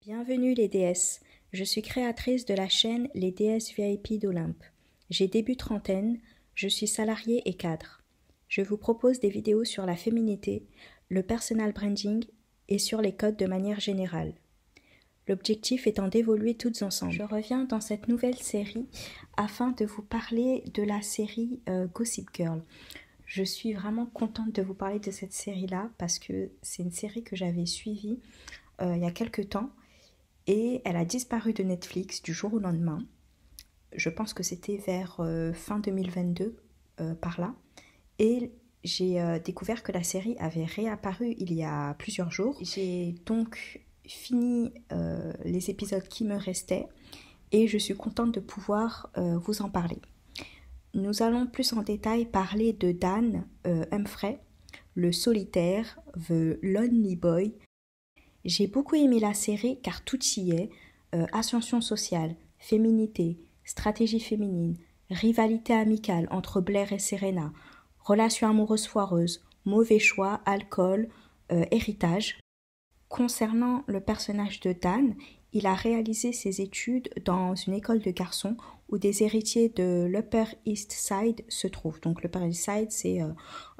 Bienvenue les déesses, je suis créatrice de la chaîne Les déesses VIP d'Olympe. J'ai début trentaine, je suis salariée et cadre. Je vous propose des vidéos sur la féminité, le personal branding et sur les codes de manière générale. L'objectif étant d'évoluer toutes ensemble. Je reviens dans cette nouvelle série afin de vous parler de la série Gossip Girl. Je suis vraiment contente de vous parler de cette série-là parce que c'est une série que j'avais suivie il y a quelques temps. Et elle a disparu de Netflix du jour au lendemain. Je pense que c'était vers fin 2022, par là. Et j'ai découvert que la série avait réapparu il y a plusieurs jours. J'ai donc fini les épisodes qui me restaient et je suis contente de pouvoir vous en parler. Nous allons plus en détail parler de Dan Humphrey, le solitaire, The Lonely Boy. J'ai beaucoup aimé la série car tout y est, ascension sociale, féminité, stratégie féminine, rivalité amicale entre Blair et Serena, relations amoureuses foireuses, mauvais choix, alcool, héritage. Concernant le personnage de Dan, il a réalisé ses études dans une école de garçons où des héritiers de l'Upper East Side se trouvent. Donc l'Upper East Side, c'est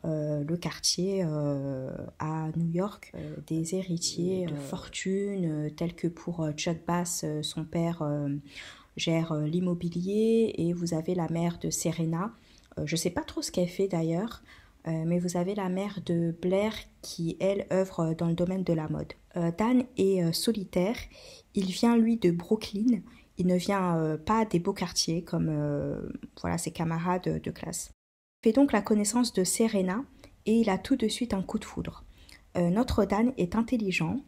le quartier à New York des héritiers de fortune, tels que pour Chuck Bass, son père gère l'immobilier, et vous avez la mère de Serena. Je ne sais pas trop ce qu'elle fait d'ailleurs, mais vous avez la mère de Blair qui, elle, œuvre dans le domaine de la mode. Dan est solitaire, il vient lui de Brooklyn, il ne vient pas des beaux quartiers comme voilà, ses camarades de classe. Il fait donc la connaissance de Serena et il a tout de suite un coup de foudre. Notre Dan est intelligent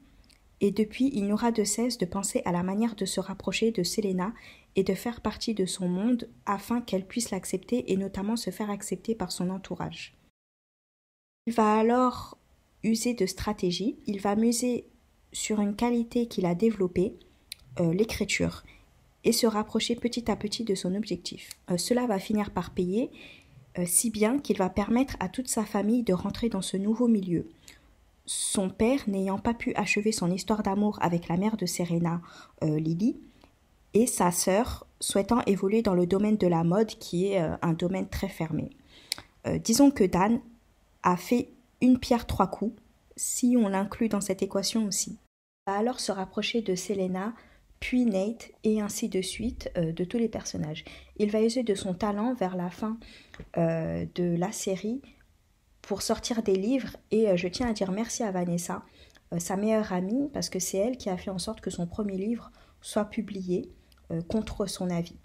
et depuis il n'aura de cesse de penser à la manière de se rapprocher de Serena et de faire partie de son monde afin qu'elle puisse l'accepter et notamment se faire accepter par son entourage. Il va alors user de stratégie, il va muser sur une qualité qu'il a développée, l'écriture, et se rapprocher petit à petit de son objectif. Cela va finir par payer, si bien qu'il va permettre à toute sa famille de rentrer dans ce nouveau milieu. Son père n'ayant pas pu achever son histoire d'amour avec la mère de Serena, Lily, et sa sœur souhaitant évoluer dans le domaine de la mode qui est un domaine très fermé. Disons que Dan a fait une pierre trois coups, si on l'inclut dans cette équation aussi. Il va alors se rapprocher de Selena, puis Nate, et ainsi de suite, de tous les personnages. Il va user de son talent vers la fin de la série pour sortir des livres, et je tiens à dire merci à Vanessa, sa meilleure amie, parce que c'est elle qui a fait en sorte que son premier livre soit publié contre son avis.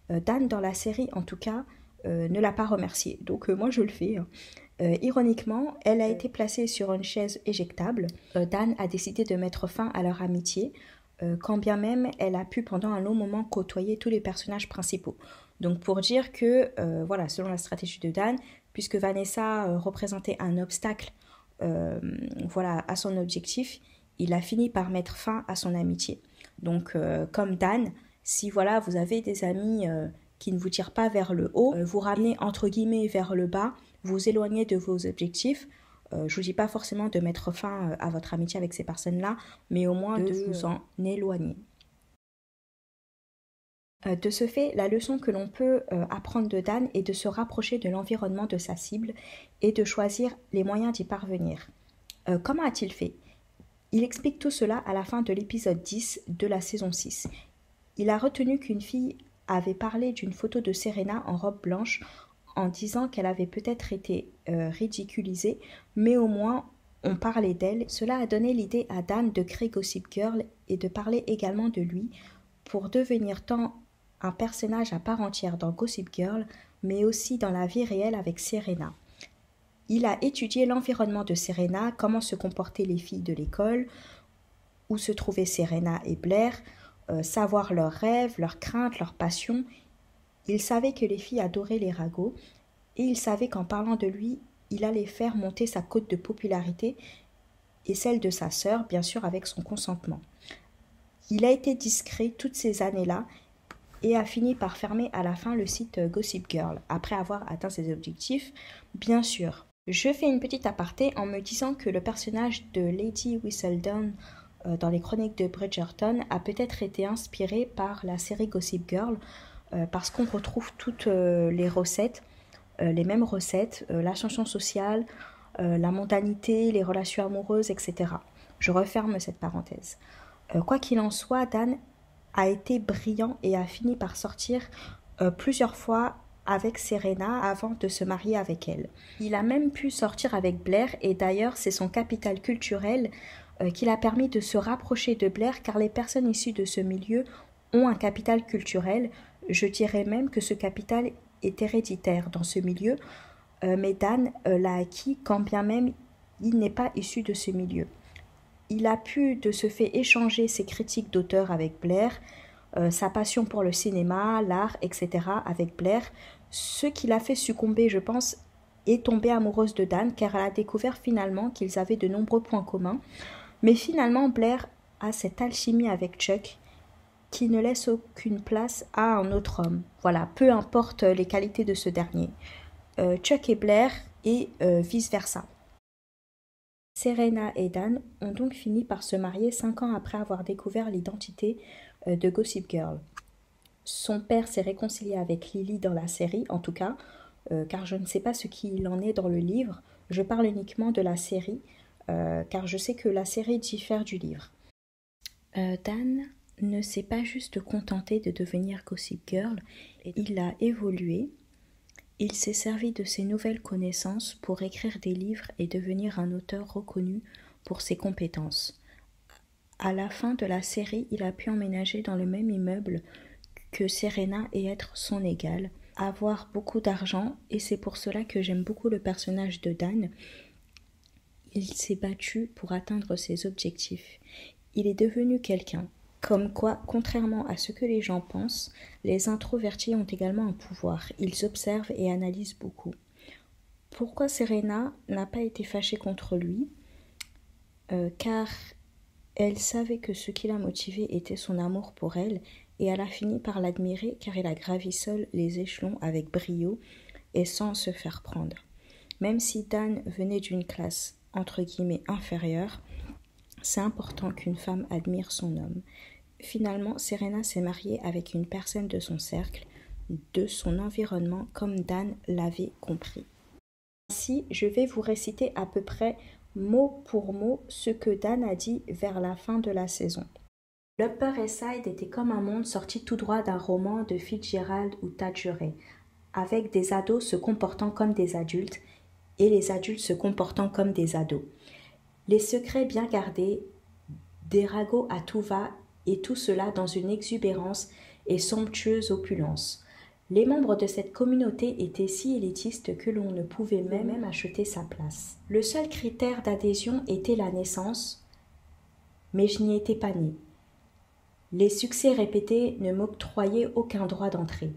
Dan, dans la série, en tout cas, ne l'a pas remercié, donc moi je le fais. Ironiquement, elle a été placée sur une chaise éjectable. Dan a décidé de mettre fin à leur amitié, quand bien même elle a pu pendant un long moment côtoyer tous les personnages principaux. Donc pour dire que, voilà, selon la stratégie de Dan, puisque Vanessa représentait un obstacle voilà, à son objectif, il a fini par mettre fin à son amitié. Donc comme Dan, si voilà, vous avez des amis qui ne vous tirent pas vers le haut, vous ramenez entre guillemets vers le bas, vous éloignez de vos objectifs. Je ne vous dis pas forcément de mettre fin à votre amitié avec ces personnes-là, mais au moins de vous en éloigner. De ce fait, la leçon que l'on peut apprendre de Dan est de se rapprocher de l'environnement de sa cible et de choisir les moyens d'y parvenir. Comment a-t-il fait? Il explique tout cela à la fin de l'épisode 10 de la saison 6. Il a retenu qu'une fille avait parlé d'une photo de Serena en robe blanche en disant qu'elle avait peut-être été ridiculisée, mais au moins on parlait d'elle. Cela a donné l'idée à Dan de créer Gossip Girl et de parler également de lui pour devenir tant un personnage à part entière dans Gossip Girl, mais aussi dans la vie réelle avec Serena. Il a étudié l'environnement de Serena, comment se comportaient les filles de l'école, où se trouvaient Serena et Blair, savoir leurs rêves, leurs craintes, leurs passions. Il savait que les filles adoraient les ragots, et il savait qu'en parlant de lui, il allait faire monter sa cote de popularité et celle de sa sœur, bien sûr avec son consentement. Il a été discret toutes ces années-là et a fini par fermer à la fin le site Gossip Girl, après avoir atteint ses objectifs, bien sûr. Je fais une petite aparté en me disant que le personnage de Lady Whistledown dans les chroniques de Bridgerton a peut-être été inspiré par la série Gossip Girl parce qu'on retrouve toutes les recettes, les mêmes recettes, l'ascension sociale, la mondanité, les relations amoureuses, etc. Je referme cette parenthèse. Quoi qu'il en soit, Dan a été brillant et a fini par sortir plusieurs fois avec Serena avant de se marier avec elle. Il a même pu sortir avec Blair et d'ailleurs c'est son capital culturel qui l'a permis de se rapprocher de Blair car les personnes issues de ce milieu ont un capital culturel. Je dirais même que ce capital est héréditaire dans ce milieu, mais Dan l'a acquis quand bien même il n'est pas issu de ce milieu. Il a pu de ce fait échanger ses critiques d'auteur avec Blair, sa passion pour le cinéma, l'art, etc. avec Blair, ce qui l'a fait succomber, je pense, et tomber amoureuse de Dan, car elle a découvert finalement qu'ils avaient de nombreux points communs. Mais finalement, Blair a cette alchimie avec Chuck qui ne laisse aucune place à un autre homme. Voilà, peu importe les qualités de ce dernier. Chuck et Blair et vice-versa. Serena et Dan ont donc fini par se marier 5 ans après avoir découvert l'identité de Gossip Girl. Son père s'est réconcilié avec Lily dans la série, en tout cas, car je ne sais pas ce qu'il en est dans le livre. Je parle uniquement de la série, car je sais que la série diffère du livre. Dan ne s'est pas juste contenté de devenir Gossip Girl, il a évolué. Il s'est servi de ses nouvelles connaissances pour écrire des livres et devenir un auteur reconnu pour ses compétences. À la fin de la série, il a pu emménager dans le même immeuble que Serena et être son égale, avoir beaucoup d'argent, et c'est pour cela que j'aime beaucoup le personnage de Dan. Il s'est battu pour atteindre ses objectifs. Il est devenu quelqu'un. Comme quoi, contrairement à ce que les gens pensent, les introvertis ont également un pouvoir. Ils observent et analysent beaucoup. Pourquoi Serena n'a pas été fâchée contre lui car elle savait que ce qui l'a motivée était son amour pour elle, et elle a fini par l'admirer car il a gravi seul les échelons avec brio et sans se faire prendre. Même si Dan venait d'une classe entre guillemets inférieure, c'est important qu'une femme admire son homme. Finalement, Serena s'est mariée avec une personne de son cercle, de son environnement, comme Dan l'avait compris. Ainsi, je vais vous réciter à peu près mot pour mot ce que Dan a dit vers la fin de la saison. L'Upper East Side était comme un monde sorti tout droit d'un roman de Fitzgerald ou Thackeray, avec des ados se comportant comme des adultes et les adultes se comportant comme des ados. Les secrets bien gardés, des ragots à tout va, et tout cela dans une exubérance et somptueuse opulence. Les membres de cette communauté étaient si élitistes que l'on ne pouvait même acheter sa place. Le seul critère d'adhésion était la naissance, mais je n'y étais pas née. Les succès répétés ne m'octroyaient aucun droit d'entrée.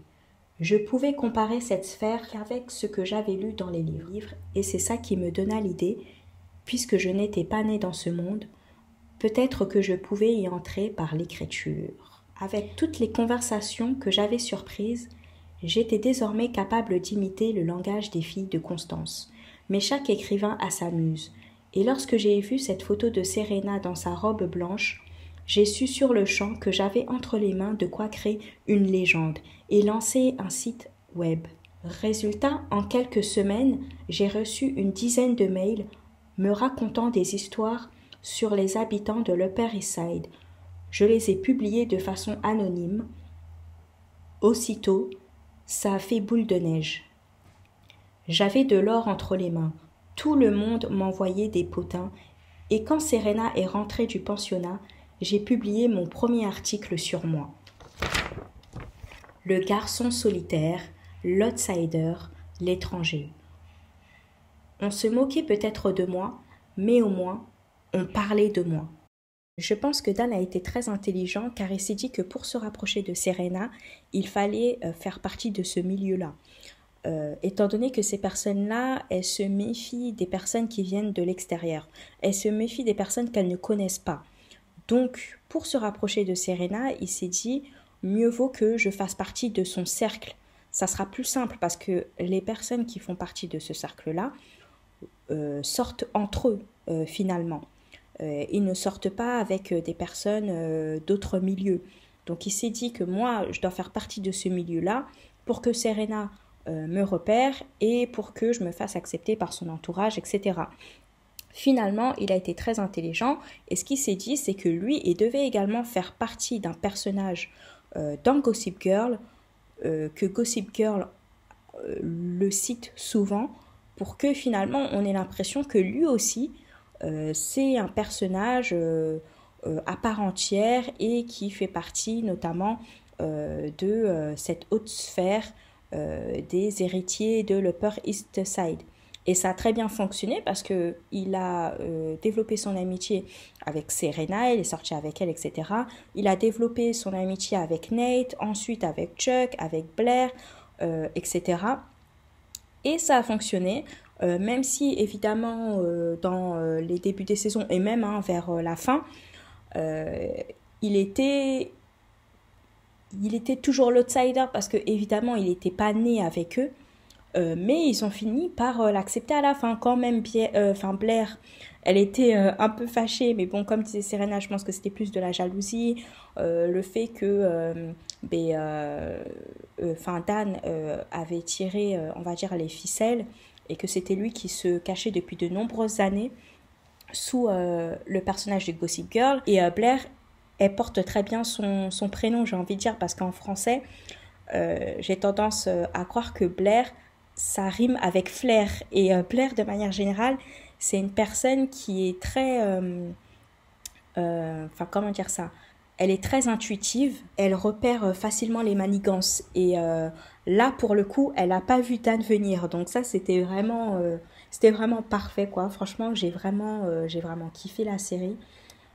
Je pouvais comparer cette sphère qu'avec ce que j'avais lu dans les livres, et c'est ça qui me donna l'idée, puisque je n'étais pas née dans ce monde, peut-être que je pouvais y entrer par l'écriture. Avec toutes les conversations que j'avais surprises, j'étais désormais capable d'imiter le langage des filles de Constance. Mais chaque écrivain a sa muse, et lorsque j'ai vu cette photo de Serena dans sa robe blanche, j'ai su sur le champ que j'avais entre les mains de quoi créer une légende et lancer un site web. Résultat, en quelques semaines, j'ai reçu une dizaine de mails me racontant des histoires sur les habitants de l'Upper East Side. Je les ai publiés de façon anonyme. Aussitôt, ça a fait boule de neige. J'avais de l'or entre les mains. Tout le monde m'envoyait des potins, et quand Serena est rentrée du pensionnat, j'ai publié mon premier article sur moi. Le garçon solitaire, l'outsider, l'étranger. On se moquait peut-être de moi, mais au moins, on parlait de moi. Je pense que Dan a été très intelligent car il s'est dit que pour se rapprocher de Serena, il fallait faire partie de ce milieu-là. Étant donné que ces personnes-là, elles se méfient des personnes qui viennent de l'extérieur. Elles se méfient des personnes qu'elles ne connaissent pas. Donc, pour se rapprocher de Serena, il s'est dit « mieux vaut que je fasse partie de son cercle ». Ça sera plus simple parce que les personnes qui font partie de ce cercle-là sortent entre eux finalement. ils ne sortent pas avec des personnes d'autres milieux. Donc il s'est dit que moi, je dois faire partie de ce milieu-là pour que Serena me repère et pour que je me fasse accepter par son entourage, etc. Finalement, il a été très intelligent et ce qu'il s'est dit, c'est que lui, il devait également faire partie d'un personnage dans Gossip Girl, que Gossip Girl le cite souvent, pour que finalement on ait l'impression que lui aussi, c'est un personnage à part entière et qui fait partie notamment de cette haute sphère des héritiers de l'Upper East Side. Et ça a très bien fonctionné parce qu'il a développé son amitié avec Serena, il est sorti avec elle, etc. Il a développé son amitié avec Nate, ensuite avec Chuck, avec Blair, etc. Et ça a fonctionné, même si évidemment dans les débuts des saisons et même vers la fin, il était toujours l'outsider parce que évidemment il n'était pas né avec eux. Mais ils ont fini par l'accepter à la fin. Quand même, Blair, elle était un peu fâchée, mais bon, comme disait Serena, je pense que c'était plus de la jalousie, le fait que Dan avait tiré, on va dire, les ficelles, et que c'était lui qui se cachait depuis de nombreuses années sous le personnage de Gossip Girl. Et Blair, elle porte très bien son prénom, j'ai envie de dire, parce qu'en français, j'ai tendance à croire que Blair, ça rime avec flair. Et Blair, de manière générale, c'est une personne qui est très... comment dire ça? Elle est très intuitive, elle repère facilement les manigances. Et là, pour le coup, elle n'a pas vu Dan venir. Donc ça, c'était vraiment parfait, quoi. Franchement, j'ai vraiment kiffé la série.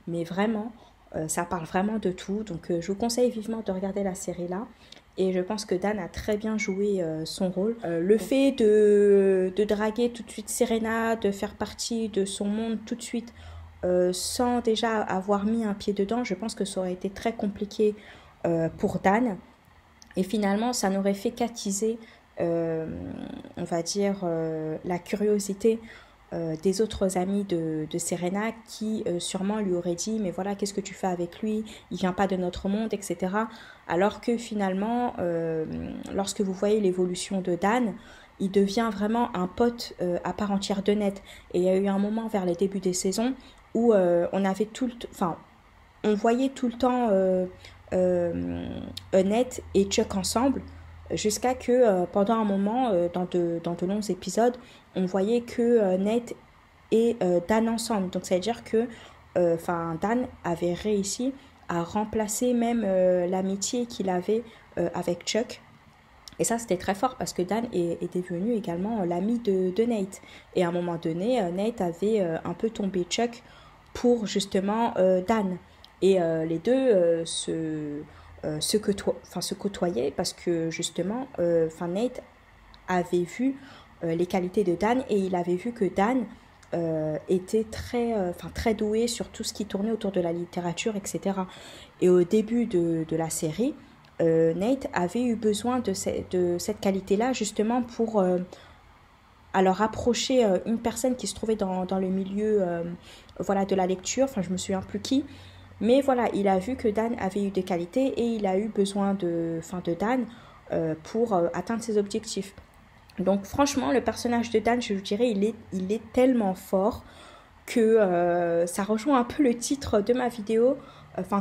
Mais vraiment, ça parle vraiment de tout. Donc je vous conseille vivement de regarder la série là. Et je pense que Dan a très bien joué son rôle. Le fait de draguer tout de suite Serena, de faire partie de son monde tout de suite, sans déjà avoir mis un pied dedans, je pense que ça aurait été très compliqué pour Dan. Et finalement, ça n'aurait fait qu'attiser, on va dire, la curiosité des autres amis de Serena qui sûrement lui auraient dit mais voilà, qu'est-ce que tu fais avec lui, il vient pas de notre monde, etc. Alors que finalement lorsque vous voyez l'évolution de Dan, il devient vraiment un pote à part entière de Nate. Et il y a eu un moment vers les débuts des saisons où on avait on voyait tout le temps Nate et Chuck ensemble, jusqu'à que pendant un moment, dans de longs épisodes, on voyait que Nate et Dan ensemble. Donc ça veut dire que Dan avait réussi à remplacer même l'amitié qu'il avait avec Chuck. Et ça, c'était très fort parce que Dan est devenu également l'ami de Nate. Et à un moment donné, Nate avait un peu tombé Chuck pour justement Dan. Et les deux se côtoyaient parce que justement, Nate avait vu les qualités de Dan et il avait vu que Dan était très doué sur tout ce qui tournait autour de la littérature, etc. Et au début de la série, Nate avait eu besoin de cette qualité-là justement pour alors approcher une personne qui se trouvait dans le milieu de la lecture, je me souviens plus qui, mais voilà, il a vu que Dan avait eu des qualités et il a eu besoin de Dan pour atteindre ses objectifs. Donc franchement, le personnage de Dan, je vous dirais, il est tellement fort que ça rejoint un peu le titre de ma vidéo.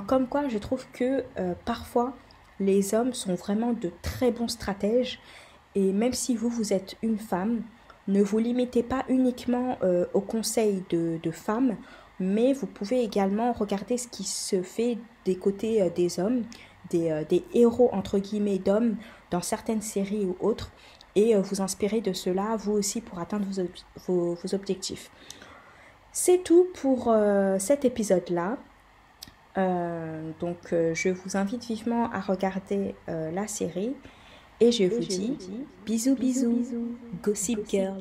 Comme quoi, je trouve que parfois, les hommes sont vraiment de très bons stratèges. Et même si vous êtes une femme, ne vous limitez pas uniquement aux conseils de femmes, mais vous pouvez également regarder ce qui se fait des côtés des hommes, des héros entre guillemets d'hommes dans certaines séries ou autres, et vous inspirer de cela, vous aussi, pour atteindre vos objectifs. C'est tout pour cet épisode-là. Je vous invite vivement à regarder la série et je vous dis bisous, Gossip Girl.